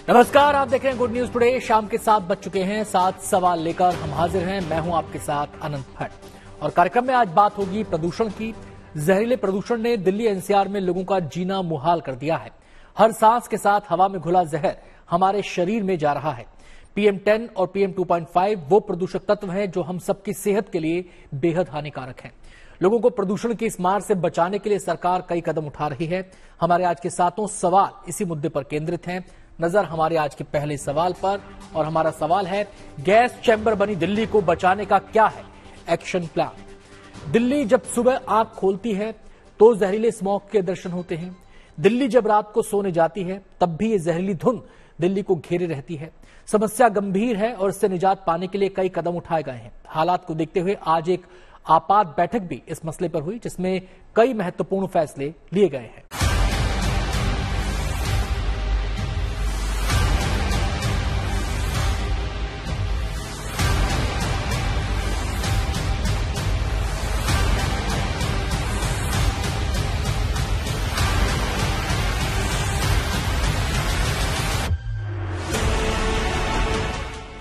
नमस्कार, आप देख रहे हैं गुड न्यूज टुडे। शाम के 7 बज चुके हैं। 7 सवाल लेकर हम हाजिर हैं। मैं हूं आपके साथ अनंत भट्ट और कार्यक्रम में आज बात होगी प्रदूषण की। जहरीले प्रदूषण ने दिल्ली एनसीआर में लोगों का जीना मुहाल कर दिया है। हर सांस के साथ हवा में घुला जहर हमारे शरीर में जा रहा है। PM10 और PM 2.5 वो प्रदूषक तत्व हैं जो हम सबकी सेहत के लिए बेहद हानिकारक हैं। लोगों को प्रदूषण की इस मार से बचाने के लिए सरकार कई कदम उठा रही है। हमारे आज के 7 सवाल इसी मुद्दे पर केंद्रित हैं। नजर हमारे आज के पहले सवाल पर, और हमारा सवाल है, गैस चैम्बर बनी दिल्ली को बचाने का क्या है एक्शन प्लान। दिल्ली जब सुबह आंख खोलती है तो जहरीले स्मॉग के दर्शन होते हैं। दिल्ली जब रात को सोने जाती है तब भी ये जहरीली धुंध दिल्ली को घेरे रहती है। समस्या गंभीर है और इससे निजात पाने के लिए कई कदम उठाए गए हैं। हालात को देखते हुए आज एक आपात बैठक भी इस मसले पर हुई, जिसमें कई महत्वपूर्ण फैसले लिए गए हैं।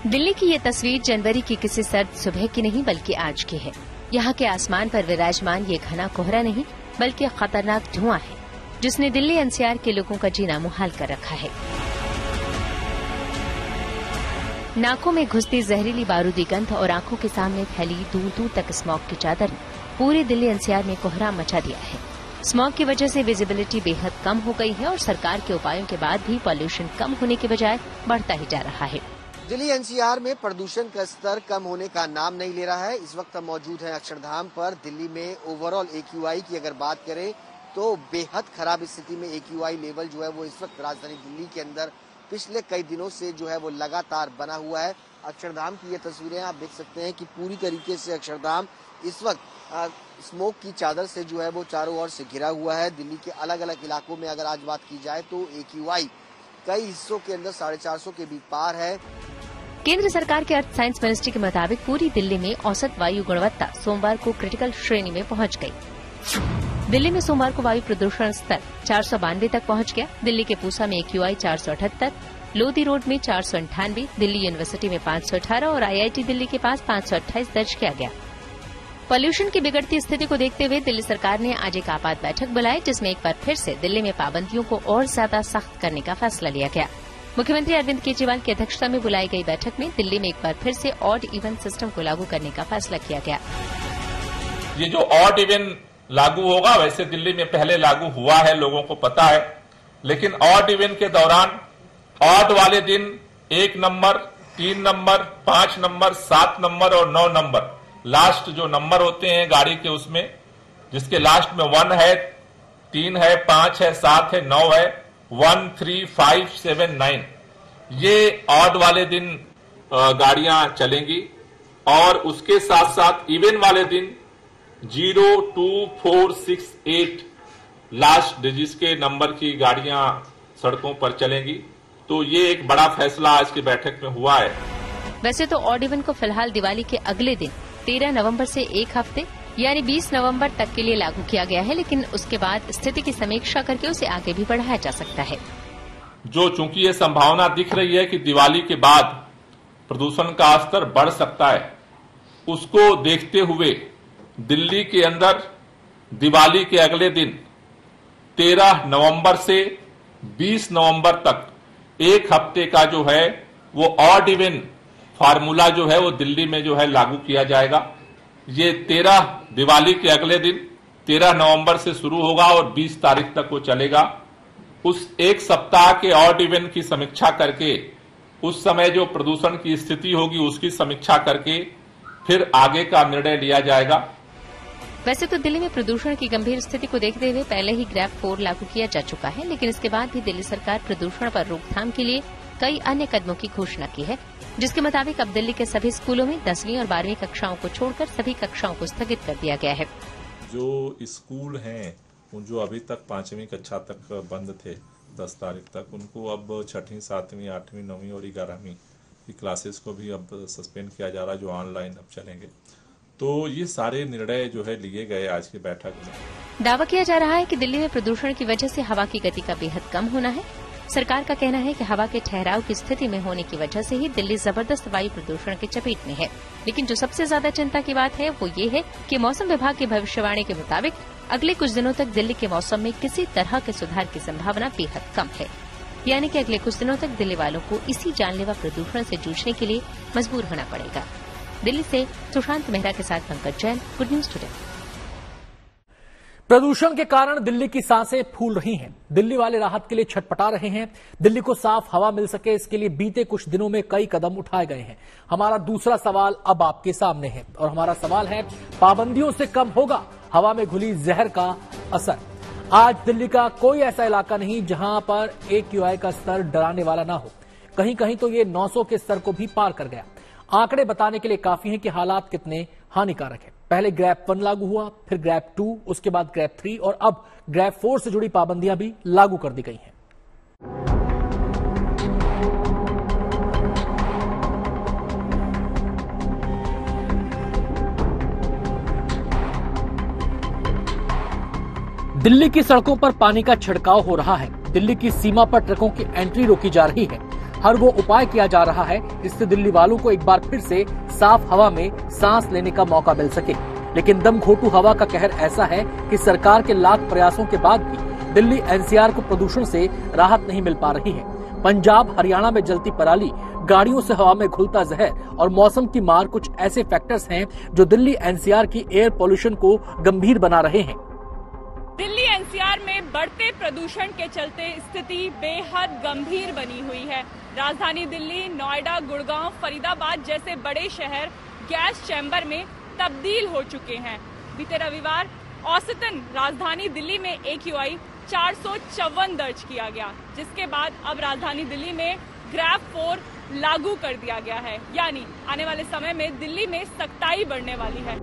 दिल्ली की ये तस्वीर जनवरी की किसी सर्द सुबह की नहीं बल्कि आज की है। यहाँ के आसमान पर विराजमान ये घना कोहरा नहीं बल्कि खतरनाक धुआं है, जिसने दिल्ली एनसीआर के लोगों का जीना मुहाल कर रखा है। नाकों में घुसती जहरीली बारूदी गंध और आंखों के सामने फैली दूर दूर तक स्मॉग की चादर ने पूरे दिल्ली एनसीआर में कोहरा मचा दिया है। स्मॉग की वजह से विजिबिलिटी बेहद कम हो गई है और सरकार के उपायों के बाद भी पॉल्यूशन कम होने के बजाय बढ़ता ही जा रहा है। दिल्ली एनसीआर में प्रदूषण का स्तर कम होने का नाम नहीं ले रहा है। इस वक्त हम मौजूद हैं अक्षरधाम पर। दिल्ली में ओवरऑल AQI की अगर बात करें तो बेहद खराब स्थिति में AQI लेवल जो है वो इस वक्त राजधानी दिल्ली के अंदर पिछले कई दिनों से जो है वो लगातार बना हुआ है। अक्षरधाम की ये तस्वीरें आप देख सकते हैं कि पूरी तरीके से अक्षरधाम इस वक्त स्मोक की चादर से जो है वो चारों ओर से घिरा हुआ है। दिल्ली के अलग अलग इलाकों में अगर आज बात की जाए तो AQI कई हिस्सों के अंदर 450 के भी पार है। केंद्र सरकार के अर्थ साइंस मिनिस्ट्री के मुताबिक पूरी दिल्ली में औसत वायु गुणवत्ता सोमवार को क्रिटिकल श्रेणी में पहुंच गई। दिल्ली में सोमवार को वायु प्रदूषण स्तर 492 तक पहुंच गया। दिल्ली के पूसा में AQI 478, लोधी रोड में 498, दिल्ली यूनिवर्सिटी में 518 और IIT दिल्ली के पास 528 दर्ज किया गया। पॉल्यूशन की बिगड़ती स्थिति को देखते हुए दिल्ली सरकार ने आज एक आपात बैठक बुलाई, जिसमें एक बार फिर से दिल्ली में पाबंदियों को और ज्यादा सख्त करने का फैसला लिया गया। मुख्यमंत्री अरविंद केजरीवाल की अध्यक्षता में बुलाई गई बैठक में दिल्ली में एक बार फिर से ऑड इवन सिस्टम को लागू करने का फैसला किया गया। ये जो ऑड इवन लागू होगा, वैसे दिल्ली में पहले लागू हुआ है, लोगों को पता है, लेकिन ऑड इवन के दौरान ऑड वाले दिन 1 नंबर, 3 नंबर, 5 नंबर, 7 नंबर और 9 नंबर, लास्ट जो नंबर होते हैं गाड़ी के उसमें, जिसके लास्ट में 1 है, 3 है, 5 है, 7 है, 9 है, 1, 3, 5, 7, 9, ये ऑड वाले दिन गाड़ियां चलेंगी। और उसके साथ साथ इवन वाले दिन 0, 2, 4, 6, 8 लास्ट डिजिट के नंबर की गाड़ियां सड़कों पर चलेंगी। तो ये एक बड़ा फैसला आज की बैठक में हुआ है। वैसे तो ऑड इवन को फिलहाल दिवाली के अगले दिन 13 नवंबर से एक हफ्ते यानी 20 नवंबर तक के लिए लागू किया गया है, लेकिन उसके बाद स्थिति की समीक्षा करके उसे आगे भी बढ़ाया जा सकता है। जो चूंकि ये संभावना दिख रही है कि दिवाली के बाद प्रदूषण का स्तर बढ़ सकता है, उसको देखते हुए दिल्ली के अंदर दिवाली के अगले दिन 13 नवंबर से 20 नवंबर तक एक हफ्ते का जो है वो ऑड इवन फार्मूला जो है वो दिल्ली में जो है लागू किया जाएगा। ये 13 दिवाली के अगले दिन 13 नवंबर से शुरू होगा और 20 तारीख तक वो चलेगा। उस एक सप्ताह के ऑड इवन की समीक्षा करके उस समय जो प्रदूषण की स्थिति होगी उसकी समीक्षा करके फिर आगे का निर्णय लिया जाएगा। वैसे तो दिल्ली में प्रदूषण की गंभीर स्थिति को देखते हुए पहले ही ग्रैब 4 लागू किया जा चुका है, लेकिन इसके बाद भी दिल्ली सरकार प्रदूषण पर रोकथाम के लिए कई अन्य कदमों की घोषणा की है, जिसके मुताबिक अब दिल्ली के सभी स्कूलों में 10वीं और 12वीं कक्षाओं को छोड़कर सभी कक्षाओं को स्थगित कर दिया गया है। जो स्कूल हैं जो अभी तक 5वीं कक्षा तक बंद थे 10 तारीख तक, उनको अब 6वीं, 7वीं, 8वीं, 9वीं और 11वीं की क्लासेस को भी अब सस्पेंड किया जा रहा है, जो ऑनलाइन अब चलेंगे। तो ये सारे निर्णय जो है लिए गए आज की बैठक में। दावा किया जा रहा है कि दिल्ली में प्रदूषण की वजह से हवा की गति का बेहद कम होना है। सरकार का कहना है कि हवा के ठहराव की स्थिति में होने की वजह से ही दिल्ली जबरदस्त वायु प्रदूषण की चपेट में है। लेकिन जो सबसे ज्यादा चिंता की बात है वो ये है कि मौसम विभाग की भविष्यवाणी के मुताबिक अगले कुछ दिनों तक दिल्ली के मौसम में किसी तरह के सुधार की संभावना बेहद कम है। यानी कि अगले कुछ दिनों तक दिल्ली वालों को इसी जानलेवा प्रदूषण से जूझने के लिए मजबूर होना पड़ेगा। दिल्ली से सुशांत मेहरा के साथ Pankaj Jain, good news today. प्रदूषण के कारण दिल्ली की सांसें फूल रही हैं। दिल्ली वाले राहत के लिए छटपटा रहे हैं। दिल्ली को साफ हवा मिल सके इसके लिए बीते कुछ दिनों में कई कदम उठाए गए हैं। हमारा दूसरा सवाल अब आपके सामने है और हमारा सवाल है, पाबंदियों से कम होगा हवा में घुली जहर का असर? आज दिल्ली का कोई ऐसा इलाका नहीं जहां पर AQI का स्तर डराने वाला ना हो। कहीं कहीं तो ये 900 के स्तर को भी पार कर गया। आंकड़े बताने के लिए काफी हैं कि हालात कितने हानिकारक हैं। पहले ग्रैप 1 लागू हुआ, फिर ग्रैप 2, उसके बाद ग्रैप 3 और अब ग्रैप 4 से जुड़ी पाबंदियां भी लागू कर दी गई हैं। दिल्ली की सड़कों पर पानी का छिड़काव हो रहा है। दिल्ली की सीमा पर ट्रकों की एंट्री रोकी जा रही है। हर वो उपाय किया जा रहा है जिससे दिल्ली वालों को एक बार फिर से साफ हवा में सांस लेने का मौका मिल सके। लेकिन दमघोटू हवा का कहर ऐसा है कि सरकार के लाख प्रयासों के बाद भी दिल्ली NCR को प्रदूषण से राहत नहीं मिल पा रही है। पंजाब हरियाणा में जलती पराली, गाड़ियों से हवा में घुलता जहर और मौसम की मार कुछ ऐसे फैक्टर्स हैं जो दिल्ली NCR की एयर पोल्यूशन को गंभीर बना रहे हैं। दिल्ली NCR में बढ़ते प्रदूषण के चलते स्थिति बेहद गंभीर बनी हुई है। राजधानी दिल्ली, नोएडा, गुड़गांव, फरीदाबाद जैसे बड़े शहर गैस चैम्बर में तब्दील हो चुके हैं। बीते रविवार औसतन राजधानी दिल्ली में AQI 454 दर्ज किया गया, जिसके बाद अब राजधानी दिल्ली में ग्रैप 4 लागू कर दिया गया है। यानी आने वाले समय में दिल्ली में सख्ताई बढ़ने वाली है।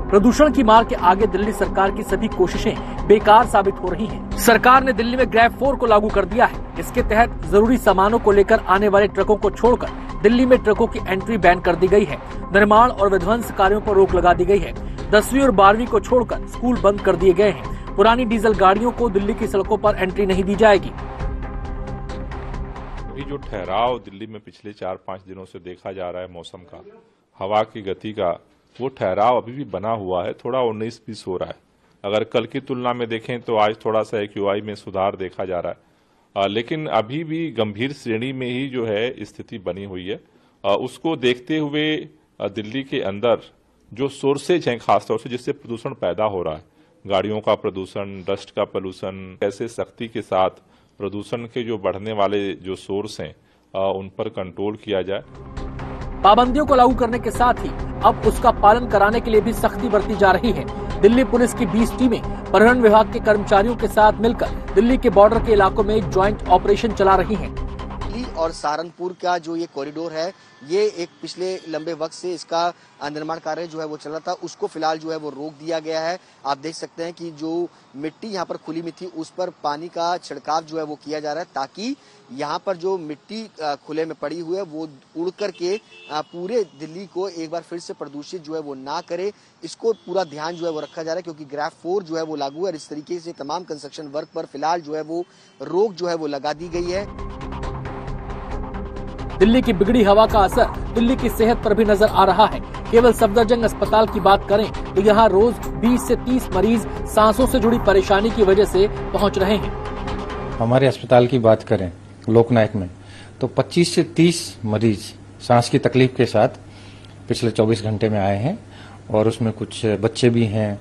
प्रदूषण की मार के आगे दिल्ली सरकार की सभी कोशिशें बेकार साबित हो रही हैं। सरकार ने दिल्ली में ग्रैप 4 को लागू कर दिया है। इसके तहत जरूरी सामानों को लेकर आने वाले ट्रकों को छोड़कर दिल्ली में ट्रकों की एंट्री बैन कर दी गई है। निर्माण और विध्वंस कार्यों पर रोक लगा दी गई है। 10वीं और 12वीं को छोड़कर स्कूल बंद कर दिए गए हैं। पुरानी डीजल गाड़ियों को दिल्ली की सड़कों पर एंट्री नहीं दी जाएगी। अभी जो ठहराव दिल्ली में पिछले 4-5 दिनों से देखा जा रहा है मौसम का, हवा की गति का, वो ठहराव अभी भी बना हुआ है। थोड़ा 19-20 हो रहा है। अगर कल की तुलना में देखें तो आज थोड़ा सा AQI में सुधार देखा जा रहा है, लेकिन अभी भी गंभीर श्रेणी में ही जो है स्थिति बनी हुई है। उसको देखते हुए दिल्ली के अंदर जो सोर्सेज हैं खासतौर से जिससे प्रदूषण पैदा हो रहा है, गाड़ियों का प्रदूषण, डस्ट का पोल्यूशन, कैसे सख्ती के साथ प्रदूषण के जो बढ़ने वाले जो सोर्स हैं उन पर कंट्रोल किया जाए। पाबंदियों को लागू करने के साथ ही अब उसका पालन कराने के लिए भी सख्ती बरती जा रही है। दिल्ली पुलिस की 20 टीमें परिवहन विभाग के कर्मचारियों के साथ मिलकर दिल्ली के बॉर्डर के इलाकों में ज्वाइंट ऑपरेशन चला रही हैं। दिल्ली और सहारनपुर का जो ये कॉरिडोर है, ये एक पिछले लंबे वक्त से इसका निर्माण कार्य जो है वो चल रहा था, उसको फिलहाल जो है वो रोक दिया गया है। आप देख सकते हैं कि जो मिट्टी यहाँ पर खुली हुई थी उस पर पानी का छिड़काव जो है वो किया जा रहा है, ताकि यहाँ पर जो मिट्टी खुले में पड़ी हुई है वो उड़ करके पूरे दिल्ली को एक बार फिर से प्रदूषित जो है वो ना करे। इसको पूरा ध्यान जो है वो रखा जा रहा है, क्योंकि ग्रैप 4 जो है वो लागू है और इस तरीके से तमाम कंस्ट्रक्शन वर्क पर फिलहाल जो है वो रोक जो है वो लगा दी गई है। दिल्ली की बिगड़ी हवा का असर दिल्ली की सेहत पर भी नजर आ रहा है। केवल सफदरजंग अस्पताल की बात करें तो यहाँ रोज 20 से 30 मरीज सांसों से जुड़ी परेशानी की वजह से पहुँच रहे हैं। हमारे अस्पताल की बात करें लोकनायक में तो 25 से 30 मरीज सांस की तकलीफ के साथ पिछले 24 घंटे में आए हैं, और उसमें कुछ बच्चे भी हैं,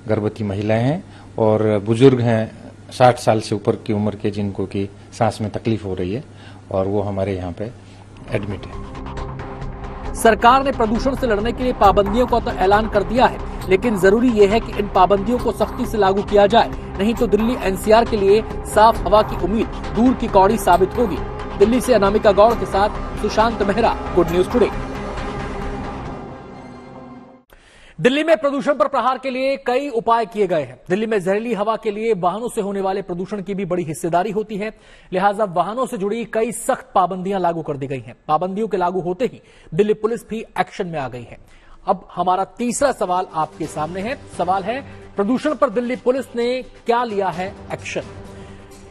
गर्भवती महिलाएं हैं और बुजुर्ग हैं 60 साल से ऊपर की उम्र के जिनको की सांस में तकलीफ हो रही है, और वो हमारे यहाँ पे एडमिट है। सरकार ने प्रदूषण से लड़ने के लिए पाबंदियों का तो ऐलान कर दिया है, लेकिन जरूरी यह है कि इन पाबंदियों को सख्ती से लागू किया जाए, नहीं तो दिल्ली NCR के लिए साफ हवा की उम्मीद दूर की कौड़ी साबित होगी। दिल्ली से अनामिका गौड़ के साथ Sushant Mehra, good news today. Delhi में प्रदूषण पर प्रहार के लिए कई उपाय किए गए हैं। दिल्ली में जहरीली हवा के लिए वाहनों से होने वाले प्रदूषण की भी बड़ी हिस्सेदारी होती है, लिहाजा वाहनों से जुड़ी कई सख्त पाबंदियां लागू कर दी गई हैं। पाबंदियों के लागू होते ही दिल्ली पुलिस भी एक्शन में आ गई है। अब हमारा तीसरा सवाल आपके सामने है। सवाल है, प्रदूषण पर दिल्ली पुलिस ने क्या लिया है एक्शन?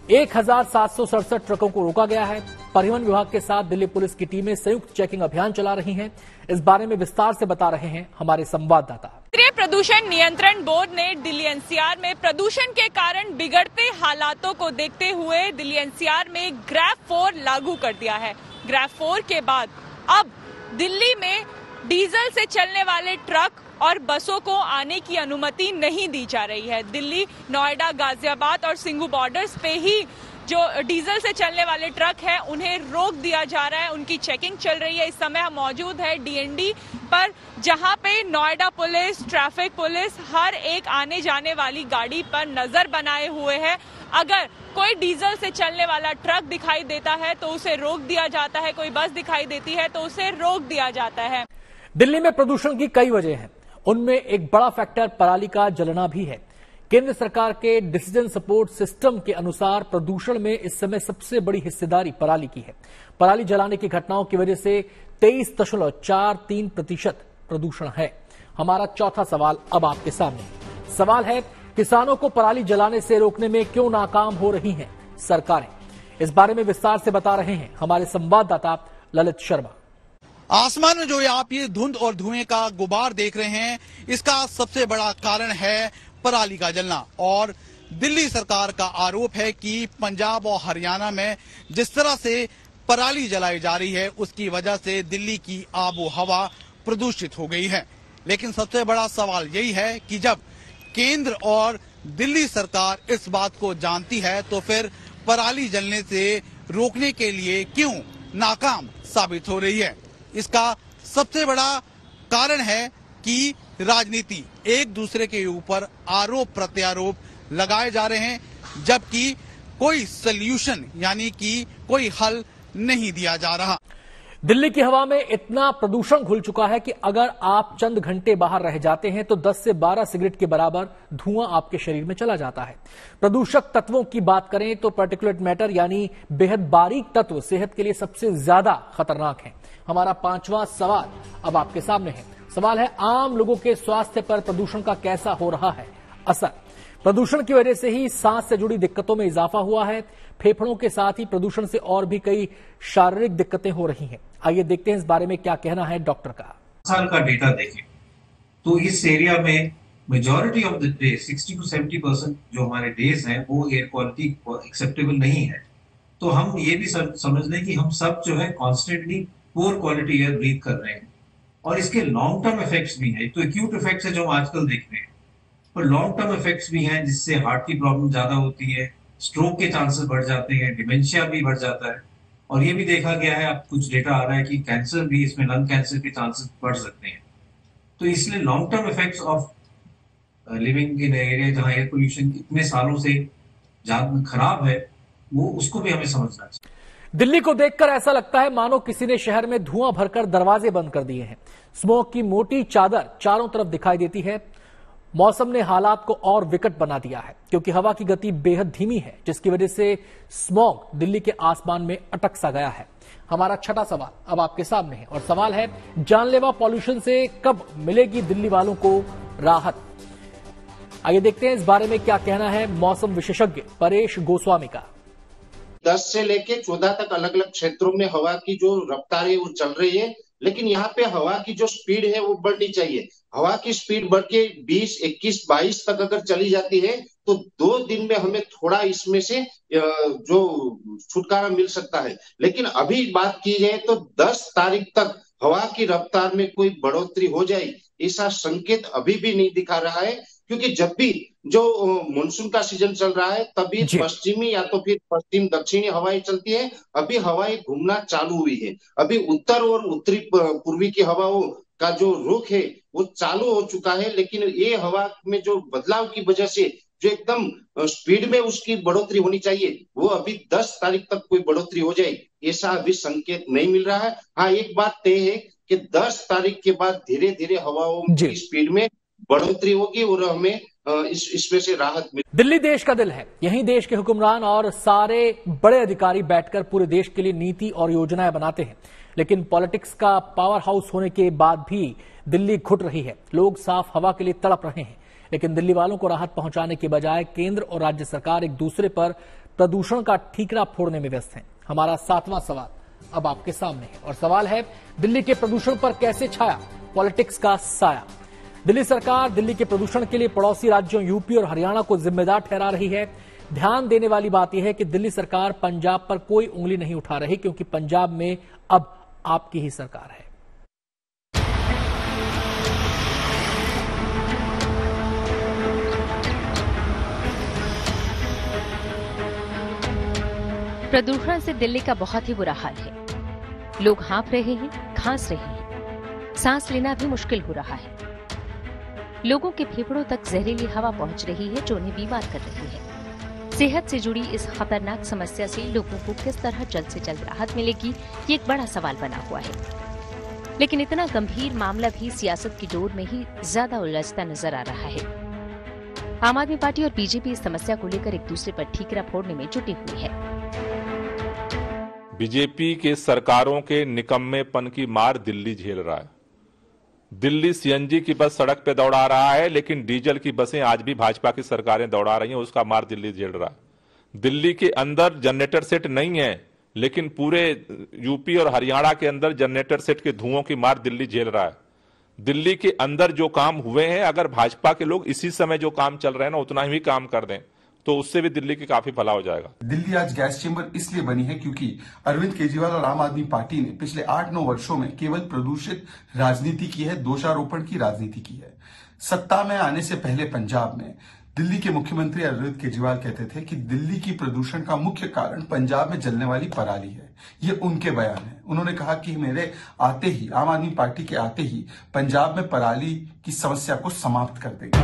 1767 ट्रकों को रोका गया है। परिवहन विभाग के साथ दिल्ली पुलिस की टीमें संयुक्त चेकिंग अभियान चला रही हैं। इस बारे में विस्तार से बता रहे हैं हमारे संवाददाता। केंद्रीय प्रदूषण नियंत्रण बोर्ड ने दिल्ली एनसीआर में प्रदूषण के कारण बिगड़ते हालातों को देखते हुए दिल्ली एनसीआर में ग्रैफ 4 लागू कर दिया है। ग्रैफ 4 के बाद अब दिल्ली में डीजल से चलने वाले ट्रक और बसों को आने की अनुमति नहीं दी जा रही है। दिल्ली, नोएडा, गाजियाबाद और सिंघू बॉर्डर्स पे ही जो डीजल से चलने वाले ट्रक हैं उन्हें रोक दिया जा रहा है। उनकी चेकिंग चल रही है। इस समय हम मौजूद है डीएनडी पर, जहां पे नोएडा पुलिस, ट्रैफिक पुलिस हर एक आने जाने वाली गाड़ी पर नजर बनाए हुए है। अगर कोई डीजल से चलने वाला ट्रक दिखाई देता है तो उसे रोक दिया जाता है, कोई बस दिखाई देती है तो उसे रोक दिया जाता है। दिल्ली में प्रदूषण की कई वजह हैं, उनमें एक बड़ा फैक्टर पराली का जलना भी है। केंद्र सरकार के डिसीजन सपोर्ट सिस्टम के अनुसार प्रदूषण में इस समय सबसे बड़ी हिस्सेदारी पराली की है। पराली जलाने की घटनाओं की वजह से 23.43% प्रदूषण है। हमारा चौथा सवाल अब आपके सामने। सवाल है, किसानों को पराली जलाने से रोकने में क्यों नाकाम हो रही हैं सरकारें? इस बारे में विस्तार से बता रहे हैं हमारे संवाददाता ललित शर्मा। आसमान में जो आप ये धुंध और धुएं का गुबार देख रहे हैं, इसका सबसे बड़ा कारण है पराली का जलना। और दिल्ली सरकार का आरोप है कि पंजाब और हरियाणा में जिस तरह से पराली जलाई जा रही है उसकी वजह से दिल्ली की आबो हवा प्रदूषित हो गई है। लेकिन सबसे बड़ा सवाल यही है कि जब केंद्र और दिल्ली सरकार इस बात को जानती है तो फिर पराली जलने से रोकने के लिए क्यों नाकाम साबित हो रही है? इसका सबसे बड़ा कारण है कि राजनीति, एक दूसरे के ऊपर आरोप प्रत्यारोप लगाए जा रहे हैं, जबकि कोई सल्यूशन यानी कि कोई हल नहीं दिया जा रहा। दिल्ली की हवा में इतना प्रदूषण घुल चुका है कि अगर आप चंद घंटे बाहर रह जाते हैं तो 10 से 12 सिगरेट के बराबर धुआं आपके शरीर में चला जाता है। प्रदूषक तत्वों की बात करें तो पार्टिकुलेट मैटर यानी बेहद बारीक तत्व सेहत के लिए सबसे ज्यादा खतरनाक है। हमारा पांचवा सवाल अब आपके सामने है। सवाल है, आम लोगों के स्वास्थ्य पर प्रदूषण का कैसा हो रहा है असर? प्रदूषण की वजह से ही सांस से जुड़ी दिक्कतों में इजाफा हुआ है। फेफड़ों के साथ ही प्रदूषण से और भी कई शारीरिक दिक्कतें हो रही हैं। आइए देखते हैं इस बारे में क्या कहना है डॉक्टर का। साल का डेटा देखें तो इस एरिया में majority of the day 60 to 70% जो हमारे डेज हैं वो एयर क्वालिटी एक्सेप्टेबल नहीं है। तो हम ये भी समझ लें कि हम सब जो है constantly poor quality air breathe कर रहे हैं और इसके लॉन्ग टर्म इफेक्ट्स भी हैं। तो एक्यूट इफेक्ट्स है जो हम आजकल देख रहे हैं, पर लॉन्ग टर्म इफेक्ट्स भी हैं जिससे हार्ट की प्रॉब्लम ज्यादा होती है, स्ट्रोक के चांसेस बढ़ जाते हैं, डिमेंशिया भी बढ़ जाता है। और ये भी देखा गया है, अब कुछ डेटा आ रहा है कि कैंसर भी, इसमें लंग कैंसर के चांसेस बढ़ सकते हैं। तो इसलिए long term effects of living in area जहां एयर पोल्यूशन इतने सालों से ज्यादा खराब है, वो उसको भी हमें समझना चाहिए। दिल्ली को देखकर ऐसा लगता है मानो किसी ने शहर में धुआं भरकर दरवाजे बंद कर दिए हैं। स्मोक की मोटी चादर चारों तरफ दिखाई देती है। मौसम ने हालात को और विकट बना दिया है क्योंकि हवा की गति बेहद धीमी है, जिसकी वजह से स्मॉग दिल्ली के आसमान में अटक सा गया है। हमारा छठा सवाल अब आपके सामने है और सवाल है, जानलेवा पॉल्यूशन से कब मिलेगी दिल्ली वालों को राहत? आइए देखते हैं इस बारे में क्या कहना है मौसम विशेषज्ञ परेश गोस्वामी का। 10 से लेके 14 तक अलग अलग क्षेत्रों में हवा की जो रफ्तार है वो चल रही है, लेकिन यहाँ पे हवा की जो स्पीड है वो बढ़नी चाहिए। हवा की स्पीड बढ़ के 20, 21, 22 तक अगर चली जाती है तो 2 दिन में हमें थोड़ा इसमें से जो छुटकारा मिल सकता है। लेकिन अभी बात की जाए तो 10 तारीख तक हवा की रफ्तार में कोई बढ़ोतरी हो जाए, ऐसा संकेत अभी भी नहीं दिखा रहा है, क्योंकि जब भी जो मानसून का सीजन चल रहा है तभी पश्चिमी या तो फिर पश्चिम दक्षिणी हवाएं चलती है। अभी हवाएं घूमना चालू हुई है। अभी उत्तर और उत्तरी पूर्वी की हवाओं का जो रुख है वो चालू हो चुका है, लेकिन ये हवा में जो बदलाव की वजह से जो एकदम स्पीड में उसकी बढ़ोतरी होनी चाहिए वो अभी 10 तारीख तक कोई बढ़ोतरी हो जाए ऐसा अभी संकेत नहीं मिल रहा है। हाँ, एक बात तय है कि 10 तारीख के बाद धीरे धीरे हवाओं की स्पीड में बढ़ोतरी होगी और हमें इसमें से राहत मिलेगी। दिल्ली देश का दिल है, यहीं देश के हुक्मरान और सारे बड़े अधिकारी बैठकर पूरे देश के लिए नीति और योजनाएं बनाते हैं। लेकिन पॉलिटिक्स का पावर हाउस होने के बाद भी दिल्ली घुट रही है। लोग साफ हवा के लिए तड़प रहे हैं, लेकिन दिल्ली वालों को राहत पहुंचाने के बजाय केंद्र और राज्य सरकार एक दूसरे पर प्रदूषण का ठीकरा फोड़ने में व्यस्त हैं। हमारा 7वां सवाल अब आपके सामने है और सवाल है, दिल्ली के प्रदूषण पर कैसे छाया पॉलिटिक्स का साया। दिल्ली सरकार दिल्ली के प्रदूषण के लिए पड़ोसी राज्यों यूपी और हरियाणा को जिम्मेदार ठहरा रही है। ध्यान देने वाली बात यह है कि दिल्ली सरकार पंजाब पर कोई उंगली नहीं उठा रही, क्योंकि पंजाब में अब आपकी ही सरकार है। प्रदूषण से दिल्ली का बहुत ही बुरा हाल है। लोग हाँफ रहे हैं, खांस रहे हैं, सांस लेना भी मुश्किल हो रहा है। लोगों के फेफड़ों तक जहरीली हवा पहुंच रही है, जो उन्हें बीमार कर रही है। सेहत से जुड़ी इस खतरनाक समस्या से लोगों को किस तरह जल्द से जल्द राहत मिलेगी, ये एक बड़ा सवाल बना हुआ है। लेकिन इतना गंभीर मामला भी सियासत की डोर में ही ज्यादा उलझता नजर आ रहा है। आम आदमी पार्टी और बीजेपी इस समस्या को लेकर एक दूसरे पर ठीकरा फोड़ने में जुटी हुई है। बीजेपी के सरकारों के निकम्मेपन की मार दिल्ली झेल रहा है। दिल्ली सीएनजी की बस सड़क पे दौड़ा रहा है, लेकिन डीजल की बसें आज भी भाजपा की सरकारें दौड़ा रही हैं, उसका मार दिल्ली झेल रहा है। दिल्ली के अंदर जनरेटर सेट नहीं है, लेकिन पूरे यूपी और हरियाणा के अंदर जनरेटर सेट के धुओं की मार दिल्ली झेल रहा है। दिल्ली के अंदर जो काम हुए हैं, अगर भाजपा के लोग इसी समय जो काम चल रहे हैं ना उतना ही काम कर दें तो उससे भी दिल्ली की काफी भला हो जाएगा। दिल्ली आज गैस चेंबर इसलिए बनी है क्योंकि अरविंद केजरीवाल और आम आदमी पार्टी ने पिछले 8-9 वर्षों में केवल प्रदूषित राजनीति की है, दोषारोपण की राजनीति की है। सत्ता में आने से पहले पंजाब में दिल्ली के मुख्यमंत्री अरविंद केजरीवाल कहते थे कि दिल्ली की प्रदूषण का मुख्य कारण पंजाब में जलने वाली पराली है। ये उनके बयान है। उन्होंने कहा कि मेरे आते ही, आम आदमी पार्टी के आते ही पंजाब में पराली की समस्या को समाप्त कर देंगे।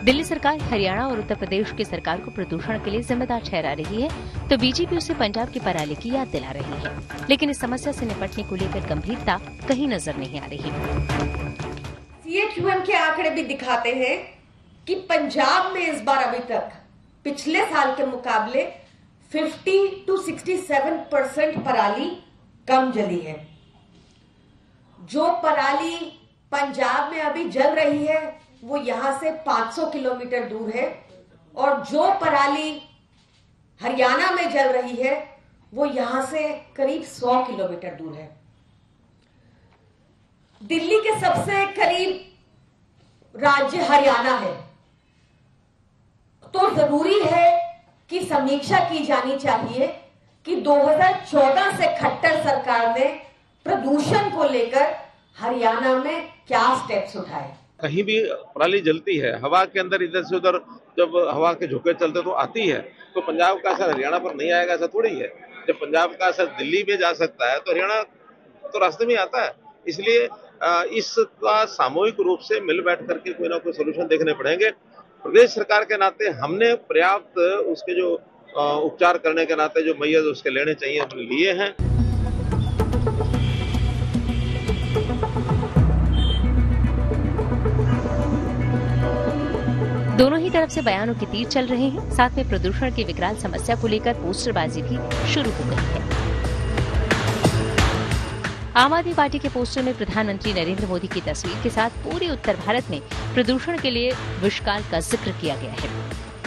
दिल्ली सरकार हरियाणा और उत्तर प्रदेश की सरकार को प्रदूषण के लिए जिम्मेदार ठहरा रही है, तो बीजेपी उसे पंजाब की पराली की याद दिला रही है। लेकिन इस समस्या से निपटने को लेकर गंभीरता कहीं नजर नहीं आ रही। CHUM के आंकड़े भी दिखाते हैं कि पंजाब में इस बार अभी तक पिछले साल के मुकाबले 50 to 67% पराली कम जली है। जो पराली पंजाब में अभी जल रही है वो यहां से 500 किलोमीटर दूर है, और जो पराली हरियाणा में जल रही है वो यहां से करीब 100 किलोमीटर दूर है। दिल्ली के सबसे करीब राज्य हरियाणा है, तो जरूरी है कि समीक्षा की जानी चाहिए कि 2014 से खट्टर सरकार ने प्रदूषण को लेकर हरियाणा में क्या स्टेप्स उठाए। कहीं भी पराली जलती है, हवा के अंदर इधर से उधर जब हवा के झोंके चलते तो आती है, तो पंजाब का असर हरियाणा पर नहीं आएगा, ऐसा थोड़ी है। जब पंजाब का असर दिल्ली में जा सकता है तो हरियाणा तो रास्ते में आता है। इसलिए इसका सामूहिक रूप से मिल बैठ करके कोई ना कोई सोल्यूशन देखने पड़ेंगे। प्रदेश सरकार के नाते हमने पर्याप्त उसके जो उपचार करने के नाते जो मैय्यज उसके लेने चाहिए हमने लिए हैं। दोनों ही तरफ से बयानों के तीर चल रहे हैं। साथ में प्रदूषण की विकराल समस्या को लेकर पोस्टरबाजी भी शुरू हो गई है। आम आदमी पार्टी के पोस्टर में प्रधानमंत्री नरेंद्र मोदी की तस्वीर के साथ पूरे उत्तर भारत में प्रदूषण के लिए विषकाल का जिक्र किया गया है।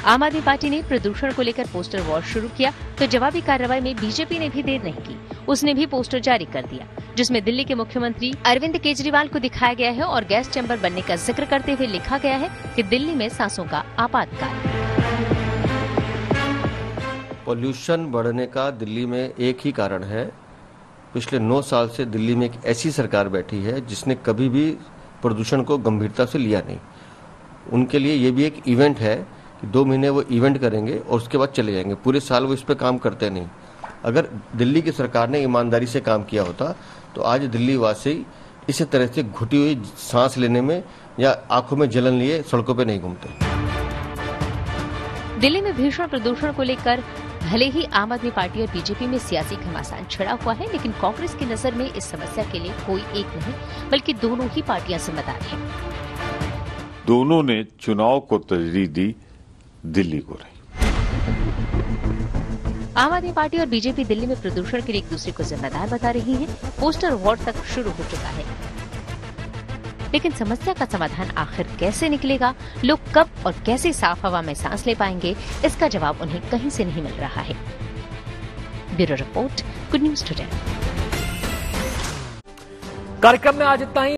आम आदमी पार्टी ने प्रदूषण को लेकर पोस्टर वॉर शुरू किया, तो जवाबी कार्रवाई में बीजेपी ने भी देर नहीं की। उसने भी पोस्टर जारी कर दिया, जिसमें दिल्ली के मुख्यमंत्री अरविंद केजरीवाल को दिखाया गया है और गैस चैम्बर बनने का जिक्र करते हुए लिखा गया है कि दिल्ली में सांसों का आपातकाल। पॉल्यूशन बढ़ने का दिल्ली में एक ही कारण है। पिछले 9 साल से दिल्ली में एक ऐसी सरकार बैठी है जिसने कभी भी प्रदूषण को गंभीरता से लिया नहीं। उनके लिए ये भी एक इवेंट है कि 2 महीने वो इवेंट करेंगे और उसके बाद चले जाएंगे। पूरे साल वो इस पे काम करते नहीं। अगर दिल्ली की सरकार ने ईमानदारी से काम किया होता तो आज दिल्ली वासी इसी तरह से घुटी हुई सांस लेने में या आंखों में जलन लिए सड़कों पे नहीं घूमते। दिल्ली में भीषण प्रदूषण को लेकर भले ही आम आदमी पार्टी और बीजेपी में सियासी घमासान छिड़ा हुआ है, लेकिन कांग्रेस की नजर में इस समस्या के लिए कोई एक नहीं बल्कि दोनों ही पार्टियां जिम्मेदार हैं। दोनों ने चुनाव को तरजीह दी, दिल्ली को नहीं। आम आदमी पार्टी और बीजेपी दिल्ली में प्रदूषण के लिए एक दूसरे को जिम्मेदार बता रही है। पोस्टर वॉर तक शुरू हो चुका है। लेकिन समस्या का समाधान आखिर कैसे निकलेगा, लोग कब और कैसे साफ हवा में सांस ले पाएंगे, इसका जवाब उन्हें कहीं से नहीं मिल रहा है। Bureau report, good news today. कार्यक्रम में आज इतना ही।